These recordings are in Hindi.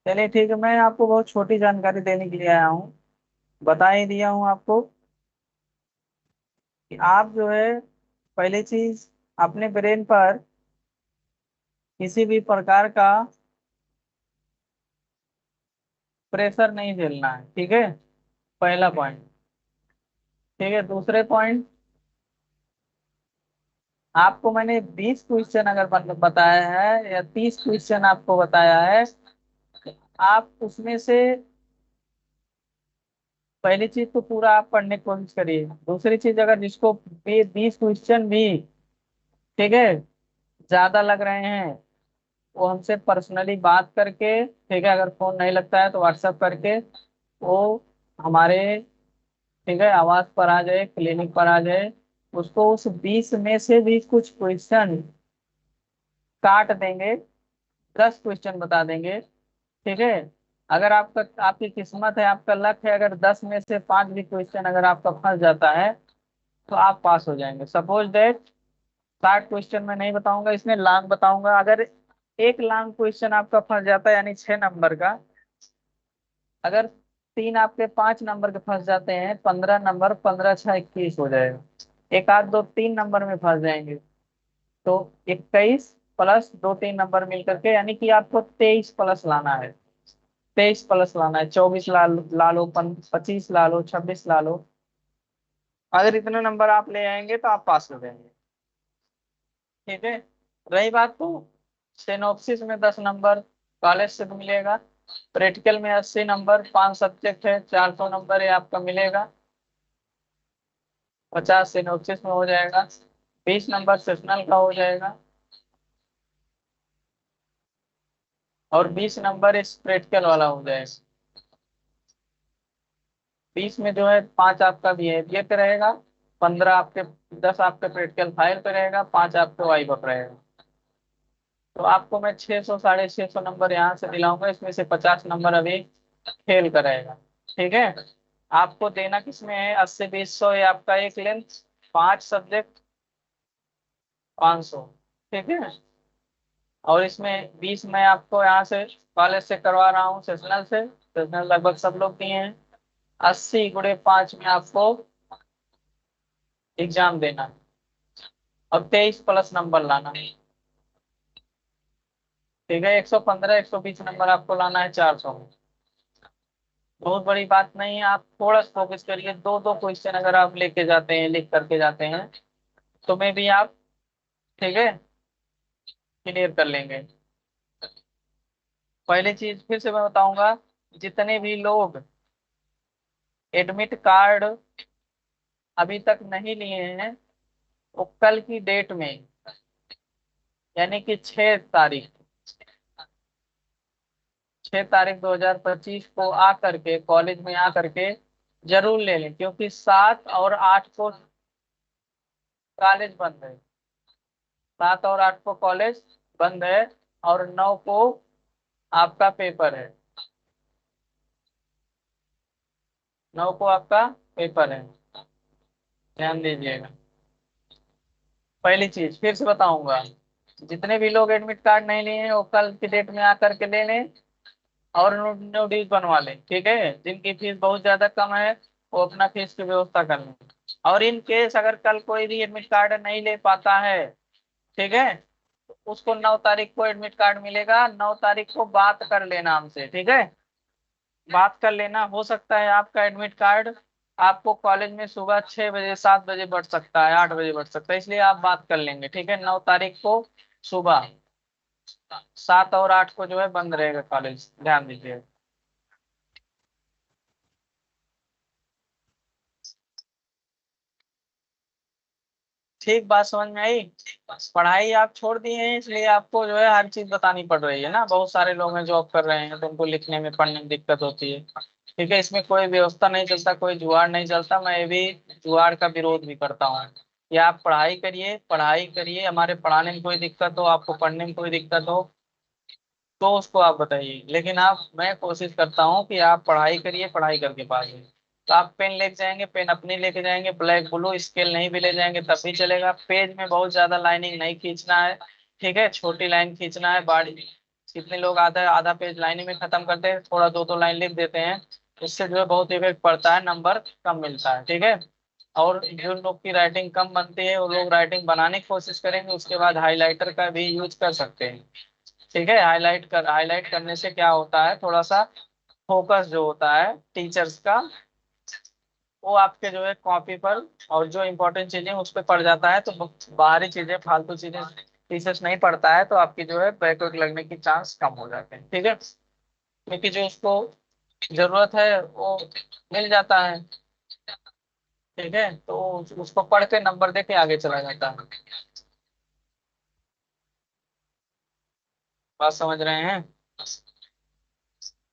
चलिए ठीक है, मैं आपको बहुत छोटी जानकारी देने के लिए आया हूँ। बता ही दिया हूँ आपको कि आप जो है, पहली चीज, अपने ब्रेन पर किसी भी प्रकार का प्रेशर नहीं झेलना है। ठीक है, पहला पॉइंट। ठीक है, दूसरे पॉइंट, आपको मैंने 20 क्वेश्चन अगर बताया है या 30 क्वेश्चन आपको बताया है, आप उसमें से पहली चीज तो पूरा आप पढ़ने की कोशिश करिए। दूसरी चीज, अगर जिसको 20 क्वेश्चन भी, ठीक है, ज्यादा लग रहे हैं, वो हमसे पर्सनली बात करके, ठीक है, अगर फोन नहीं लगता है तो व्हाट्सएप करके वो हमारे, ठीक है, आवाज पर आ जाए, क्लिनिक पर आ जाए। उसको उस 20 में से भी कुछ क्वेश्चन काट देंगे, 10 क्वेश्चन बता देंगे। ठीक है, अगर आपका, आपकी किस्मत है, आपका लक है, अगर 10 में से 5 भी क्वेश्चन अगर आपका फंस जाता है तो आप पास हो जाएंगे। सपोज दैट 60 क्वेश्चन मैं नहीं बताऊंगा, इसमें लॉन्ग बताऊंगा। अगर एक लॉन्ग क्वेश्चन आपका फंस जाता है, यानी 6 नंबर का, अगर तीन आपके 5 नंबर के फंस जाते हैं, 15 नंबर, 15×6 = 21 हो जाएगा। एक आध दो 3 नंबर में फंस जाएंगे तो 21 प्लस दो 3 नंबर मिल करके, यानी कि आपको 23 प्लस लाना है। 23 प्लस लाना है, 24 ला लो, 25 ला लो, 26 ला लो। अगर इतने नंबर आप ले आएंगे तो आप पास हो जाएंगे। ठीक है, रही बात तो सिनॉप्सिस में 10 नंबर कॉलेज से तो मिलेगा। प्रैक्टिकल में 80 नंबर, 5 सब्जेक्ट है, 400 नंबर है आपका मिलेगा। 50 सिनॉप्सिस में हो जाएगा, 20 नंबर सेशनल का हो जाएगा, और 20 नंबर इस प्रैक्टिकल वाला हो जाएगा। 20 में जो है 5 आपका बिहेवियर पे रहेगा, 15 आपके, 10 आपके प्रैक्टिकल फाइल पे रहेगा, 5 आपके वाइवा पे रहेगा। तो आपको मैं 600 650 नंबर यहाँ से दिलाऊंगा, इसमें से 50 नंबर अभी फेल करेगा। ठीक है, आपको देना किसमें है, 80 20 100, ये आपका एक लेंथ, 5 सब्जेक्ट, 500। ठीक है, और इसमें 20 मैं आपको यहाँ से कॉलेज से करवा रहा हूँ, सेशनल से, सेशनल लगभग सब लोग दिए हैं। 80 × 5 में आपको एग्जाम देना है, और 23 प्लस नंबर लाना है। ठीक है, 115 120 नंबर आपको लाना है 400 में। बहुत बड़ी बात नहीं है, आप थोड़ा सा फोकस करिए। दो दो क्वेश्चन अगर आप लेके जाते हैं, लिख करके जाते हैं, तो में भी आप, ठीक है, क्लियर कर लेंगे। पहली चीज फिर से मैं बताऊंगा, जितने भी लोग एडमिट कार्ड अभी तक नहीं लिए हैं, वो कल की डेट में, यानी कि 6 तारीख, 6 तारीख 2025 को आ करके, कॉलेज में आ करके जरूर ले लें, क्योंकि 7 और 8 को कॉलेज बंद है। 7 और 8 को कॉलेज बंद है, और 9 को आपका पेपर है। 9 को आपका पेपर है, ध्यान दीजिएगा। पहली चीज फिर से बताऊंगा, जितने भी लोग एडमिट कार्ड नहीं लिए हैं वो कल की डेट में आकर के ले लें, और नोटिस बनवा लें। ठीक है, जिनकी फीस बहुत ज्यादा कम है वो अपना फीस की व्यवस्था कर लें। और इन केस अगर कल कोई भी एडमिट कार्ड नहीं ले पाता है, ठीक है, तो उसको 9 तारीख को एडमिट कार्ड मिलेगा। 9 तारीख को बात कर लेना हमसे, ठीक है, बात कर लेना। हो सकता है आपका एडमिट कार्ड आपको कॉलेज में सुबह 6 बजे, 7 बजे बढ़ सकता है, 8 बजे बढ़ सकता है, इसलिए आप बात कर लेंगे। ठीक है, 9 तारीख को सुबह 7 और 8 को जो है बंद रहेगा कॉलेज, ध्यान दीजिए। ठीक, बात समझ में आई। पढ़ाई आप छोड़ दिए हैं, इसलिए आपको जो है हर चीज बतानी पड़ रही है ना। बहुत सारे लोग हैं जॉब कर रहे हैं, तो उनको लिखने में, पढ़ने में दिक्कत होती है। ठीक है, इसमें कोई व्यवस्था नहीं चलता, कोई जुगाड़ नहीं चलता। मैं ये भी जुगाड़ का विरोध भी करता हूँ। कि आप पढ़ाई करिए, पढ़ाई करिए, हमारे पढ़ाने में कोई दिक्कत हो, आपको पढ़ने में कोई दिक्कत हो तो उसको आप बताइए। लेकिन आप, मैं कोशिश करता हूँ कि आप पढ़ाई करिए, पढ़ाई करके पास होइए। तो आप पेन लेके जाएंगे, पेन अपनी लेके जाएंगे, ब्लैक ब्लू स्केल नहीं भी ले जाएंगे तब भी चलेगा। पेज में बहुत ज्यादा लाइनिंग नहीं खींचना है, ठीक है, छोटी लाइन खींचना है, बड़ी कितने लोग आधा आधा पेज लाइन में खत्म करते हैं, थोड़ा दो दो लाइन लिख देते हैं, इससे जो है बहुत इफेक्ट पड़ता है, नंबर कम मिलता है, ठीक है। और जो लोग की राइटिंग कम बनती है वो लोग राइटिंग बनाने की कोशिश करेंगे, उसके बाद हाईलाइटर का भी यूज कर सकते हैं, ठीक है। हाईलाइट करने से क्या होता है, थोड़ा सा फोकस जो होता है टीचर्स का, वो आपके जो है कॉपी पर और जो इम्पोर्टेंट चीजें उस पर पड़ जाता है, तो बाहरी चीजें फालतू चीजें टीचर्स नहीं पढ़ता है, तो आपकी जो है बैक वैक लगने की चांस कम हो जाते हैं, ठीक है। क्योंकि जो उसको जरूरत है वो मिल जाता है, ठीक है, तो उसको पढ़ के नंबर दे के आगे चला जाता है। बात समझ रहे हैं?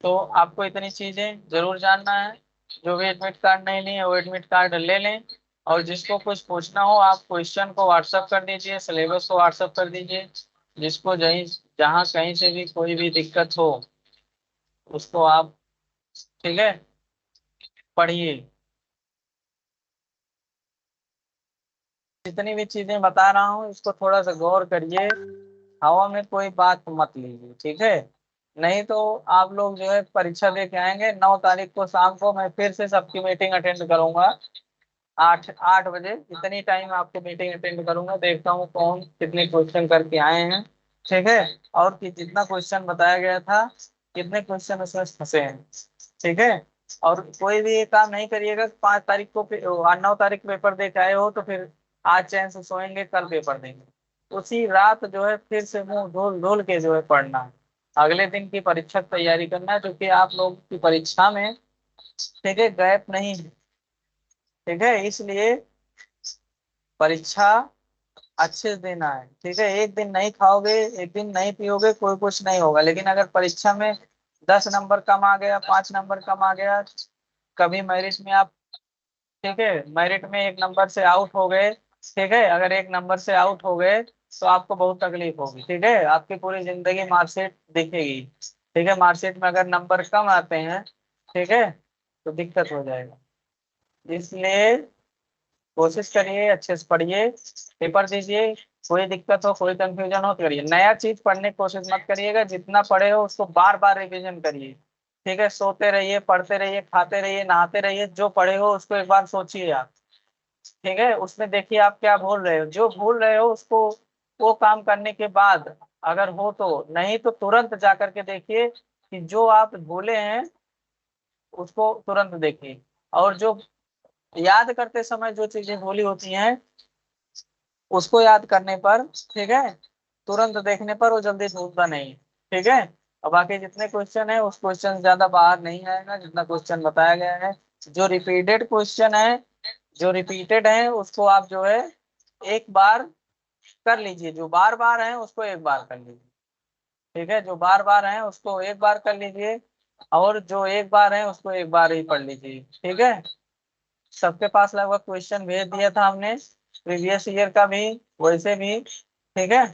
तो आपको इतनी चीजें जरूर जानना है। जो भी एडमिट कार्ड नहीं लिए वो एडमिट कार्ड ले लें, और जिसको कुछ पूछना हो आप क्वेश्चन को व्हाट्सअप कर दीजिए, सिलेबस को व्हाट्सअप कर दीजिए। जिसको जहीं जहाँ कहीं से भी कोई भी दिक्कत हो उसको आप, ठीक है, पढ़िए। जितनी भी चीजें बता रहा हूँ इसको थोड़ा सा गौर करिए, हवा में कोई बात मत लीजिए, ठीक है। नहीं तो आप लोग जो है परीक्षा दे के आएंगे, 9 तारीख को शाम को मैं फिर से सबकी मीटिंग अटेंड करूंगा, 8 8 बजे, इतनी टाइम आपको मीटिंग अटेंड करूंगा, देखता हूँ कौन कितने क्वेश्चन करके आए हैं, ठीक है। और कि जितना क्वेश्चन बताया गया था कितने क्वेश्चन उसमें फंसे हैं, ठीक है। और कोई भी ये काम नहीं करिएगा 5 तारीख को 9 तारीख पेपर दे के आए हो तो फिर आज चैन से सोएंगे कल पेपर देंगे, उसी रात जो है फिर से मुंह धोल धोल के जो है पढ़ना है, अगले दिन की परीक्षा की तैयारी करना है, क्योंकि आप लोग की परीक्षा में, ठीक है, गैप नहीं है, ठीक है। इसलिए परीक्षा अच्छे से देना है, ठीक है। एक दिन नहीं खाओगे, एक दिन नहीं पियोगे, कोई कुछ नहीं होगा, लेकिन अगर परीक्षा में 10 नंबर कम आ गया, 5 नंबर कम आ गया, कभी मेरिट में आप, ठीक है, मेरिट में 1 नंबर से आउट हो गए, ठीक है, अगर 1 नंबर से आउट हो गए तो आपको बहुत तकलीफ होगी, ठीक है, आपकी पूरी जिंदगी मार्कशीट दिखेगी, ठीक है। मार्कशीट में अगर नंबर कम आते हैं, ठीक है, तो दिक्कत हो जाएगा। इसलिए कोशिश करिए अच्छे से पढ़िए, पेपर दीजिए, कोई दिक्कत हो कोई कंफ्यूजन हो तो करिए, नया चीज पढ़ने की कोशिश मत करिएगा, जितना पढ़े हो उसको बार बार रिवीजन करिए, ठीक है। सोते रहिए, पढ़ते रहिए, खाते रहिए, नहाते रहिए, जो पढ़े हो उसको एक बार सोचिए आप, ठीक है, उसमें देखिए आप क्या भूल रहे हो, जो भूल रहे हो उसको वो काम करने के बाद अगर हो तो, नहीं तो तुरंत जा करके देखिए कि जो आप भूले हैं उसको तुरंत देखिए, और जो याद करते समय जो चीजें भूली होती हैं उसको याद करने पर, ठीक है, तुरंत देखने पर वो जल्दी भूलता नहीं, ठीक है। और बाकी जितने क्वेश्चन है उस क्वेश्चन से ज्यादा बाहर नहीं आएगा जितना क्वेश्चन बताया गया है। जो रिपीटेड क्वेश्चन है, जो रिपीटेड है उसको आप जो है एक बार कर लीजिए, जो बार बार है उसको एक बार कर लीजिए, ठीक है, जो बार बार है उसको एक बार कर लीजिए, और जो एक बार है उसको एक बार ही पढ़ लीजिए, ठीक है। सबके पास लगभग क्वेश्चन भेज दिया था हमने प्रीवियस ईयर का भी, वैसे भी, ठीक है।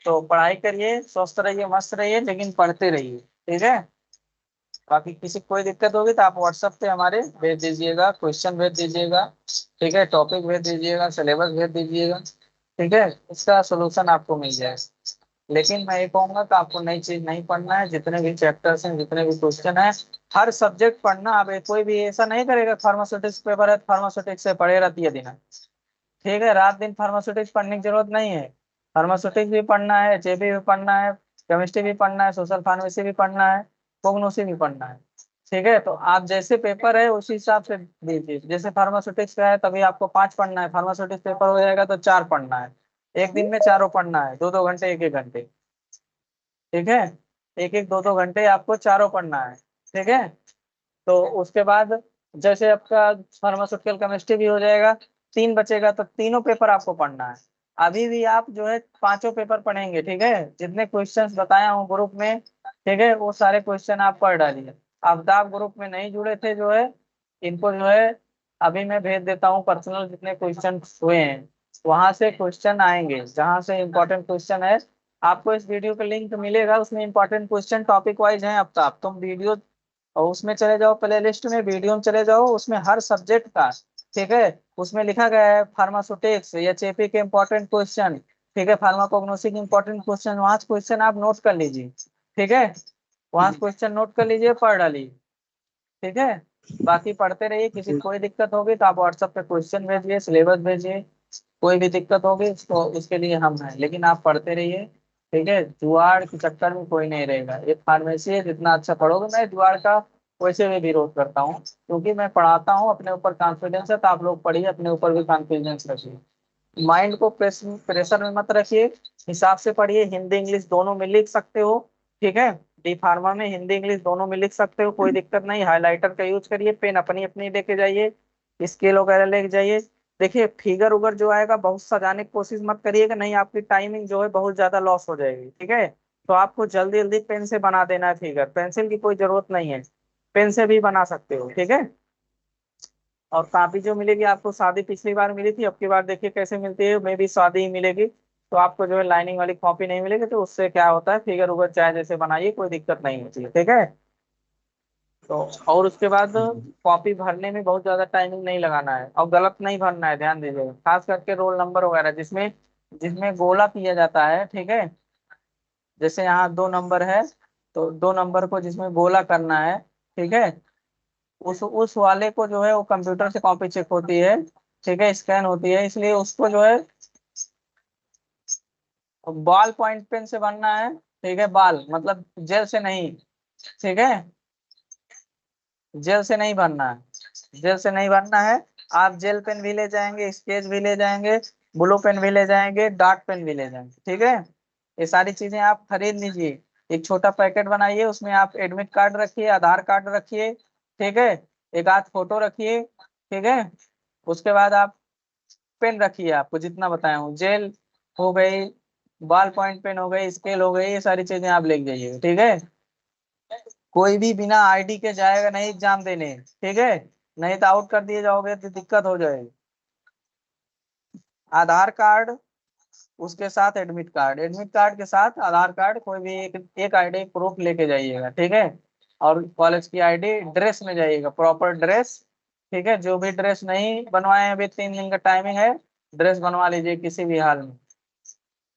तो पढ़ाई करिए, स्वस्थ रहिए, मस्त रहिए, लेकिन पढ़ते रहिए, ठीक है। बाकी किसी को कोई दिक्कत होगी तो आप व्हाट्सएप पे हमारे भेज दीजिएगा, क्वेश्चन भेज दीजिएगा, ठीक है, टॉपिक भेज दीजिएगा, सिलेबस भेज दीजिएगा, ठीक है, इसका सोल्यूशन आपको मिल जाएगा। लेकिन मैं ये कहूंगा कि आपको नई चीज नहीं पढ़ना है, जितने भी चैप्टर्स हैं, जितने भी क्वेश्चन है, हर सब्जेक्ट पढ़ना। अब कोई भी ऐसा नहीं करेगा फार्मास्यूटिक्स पेपर है फार्मास्यूटिक्स से पढ़े रहती है दिन, ठीक है, रात दिन फार्मास्यूटिक्स पढ़ने की जरूरत नहीं है, फार्मास्यूटिक्स भी पढ़ना है, जेबी भी पढ़ना है, केमिस्ट्री भी पढ़ना है, सोशल फार्मेसी भी पढ़ना है, कोग्नोसी भी पढ़ना है, ठीक है। तो आप जैसे पेपर है उसी हिसाब से दीजिए, जैसे फार्मास्यूटिक्स का है तभी आपको 5 पढ़ना है, फार्मास्यूटिक्स पेपर हो जाएगा तो 4 पढ़ना है, एक दिन में चारों पढ़ना है, 2 2 घंटे 1 1 घंटे, ठीक है, एक एक 2 2 घंटे आपको चारों पढ़ना है, ठीक है। तो उसके बाद जैसे आपका फार्मास्यूटिकल केमिस्ट्री भी हो जाएगा, 3 बचेगा तो तीनों पेपर आपको पढ़ना है। अभी भी आप जो है पांचों पेपर पढ़ेंगे, ठीक है, जितने क्वेश्चंस बताया हूँ ग्रुप में, ठीक है, वो सारे क्वेश्चन आप पढ़ डालिए। आप ग्रुप में नहीं जुड़े थे जो है, इनको जो है अभी मैं भेज देता हूँ पर्सनल, जितने क्वेश्चन हुए हैं वहां से क्वेश्चन आएंगे, जहां से इंपॉर्टेंट क्वेश्चन है आपको इस वीडियो का लिंक मिलेगा, उसमें इंपॉर्टेंट क्वेश्चन टॉपिक वाइज है। अब तो आप तुम वीडियो और उसमें चले जाओ, प्ले लिस्ट में वीडियो में चले जाओ, उसमें हर सब्जेक्ट का, ठीक है, उसमें लिखा गया है फार्मास्यूटिक्स या चेपी के इंपॉर्टेंट क्वेश्चन, ठीक है, फार्माकोग्नोसी के इंपॉर्टेंट क्वेश्चन, वहां क्वेश्चन आप नोट कर लीजिए, ठीक है, वहां से क्वेश्चन नोट कर लीजिए, पढ़ डालिए। ठीक है, बाकी पढ़ते रहिए। किसी को कोई दिक्कत होगी तो आप व्हाट्सएप पे क्वेश्चन भेजिए, सिलेबस भेजिए। कोई भी दिक्कत होगी तो उसके लिए हम हैं, लेकिन आप पढ़ते रहिए। ठीक है, जुगाड़ के चक्कर में कोई नहीं रहेगा। एक फार्मेसी है, जितना अच्छा पढ़ोगे, मैं जुगाड़ का वैसे भी विरोध करता हूँ, क्योंकि मैं पढ़ाता हूँ, अपने ऊपर कॉन्फिडेंस है, तो आप लोग पढ़िए, अपने ऊपर भी कॉन्फिडेंस रखिए। माइंड को प्रेशर में मत रखिए, हिसाब से पढ़िए। हिंदी इंग्लिश दोनों में लिख सकते हो। ठीक है, डी फार्मा में हिंदी इंग्लिश दोनों में लिख सकते हो, कोई दिक्कत नहीं। हाइलाइटर का यूज करिए, पेन अपनी अपनी लेके जाइए, स्केल वगैरह लेके जाइए। देखिए, फिगर उगर जो आएगा बहुत सजाने की कोशिश मत करिएगा, नहीं आपकी टाइमिंग जो है बहुत ज्यादा लॉस हो जाएगी। ठीक है, तो आपको जल्दी जल्दी पेन से बना देना है फिगर, पेंसिल की कोई जरूरत नहीं है, पेन से भी बना सकते हो। ठीक है, और कॉपी जो मिलेगी आपको सादी पिछली बार मिली थी, अब की बार देखिए कैसे मिलती है, मे भी सादी ही मिलेगी। तो आपको जो है लाइनिंग वाली कॉपी नहीं मिलेगी, तो उससे क्या होता है, फिगर उगर चाहे जैसे बनाइए, कोई दिक्कत नहीं होती है। ठीक है, तो और उसके बाद कॉपी भरने में बहुत ज्यादा टाइमिंग नहीं लगाना है, और गलत नहीं भरना है, ध्यान दीजिएगा, खास करके रोल नंबर वगैरह जिसमें जिसमें गोला किया जाता है। ठीक है, जैसे यहाँ 2 नंबर है, तो 2 नंबर को जिसमें गोला करना है, ठीक है, उस वाले को जो है वो कंप्यूटर से कॉपी चेक होती है। ठीक है, स्कैन होती है, इसलिए उसको जो है बॉल पॉइंट पेन से बनना है। ठीक है, बाल मतलब जेल से नहीं। ठीक है, जेल से नहीं बनना है, जेल से नहीं बनना है। आप जेल पेन भी ले जाएंगे, स्केच भी ले जाएंगे, ब्लू पेन भी ले जाएंगे, डार्क पेन भी ले जाएंगे। ठीक है, ये सारी चीजें आप खरीद लीजिए। एक छोटा पैकेट बनाइए, उसमें आप एडमिट कार्ड रखिए, आधार कार्ड रखिए। ठीक है, एक आध फोटो रखिए। ठीक है, उसके बाद आप पेन रखिए, आपको जितना बताया हूँ, जेल हो गई, बॉल पॉइंट पेन हो गई, स्केल हो गई, ये सारी चीजें आप लेके जाइए। ठीक है, कोई भी बिना आईडी के जाएगा नहीं एग्जाम देने। ठीक है, नहीं तो आउट कर दिए जाओगे तो दिक्कत हो जाएगी। आधार कार्ड, उसके साथ एडमिट कार्ड, एडमिट कार्ड के साथ आधार कार्ड, कोई भी एक आईडी प्रूफ लेके जाइएगा। ठीक है, और कॉलेज की आईडी, ड्रेस में जाइएगा, प्रॉपर ड्रेस। ठीक है, जो भी ड्रेस नहीं बनवाए हैं, अभी 3 दिन का टाइमिंग है, ड्रेस बनवा लीजिए किसी भी हाल में।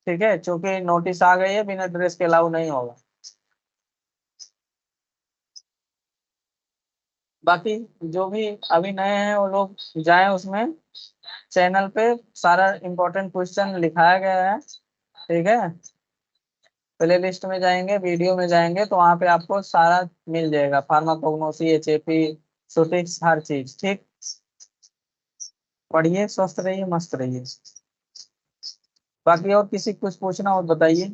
ठीक है, क्योंकि नोटिस आ गई है, बिना ड्रेस के अलाउ नहीं होगा। बाकी जो भी अभी नए हैं वो लोग जाएं, उसमें चैनल पे सारा इम्पोर्टेंट क्वेश्चन लिखाया गया है। ठीक है, प्ले लिस्ट में जाएंगे, वीडियो में जाएंगे, तो वहां पे आपको सारा मिल जाएगा, फार्माकोग्नोसी, एचएपी, सुटिक्स, हर चीज। ठीक, पढ़िए, स्वस्थ रहिए, मस्त रहिए। बाकी और किसी को कुछ पूछना हो तो बताइए।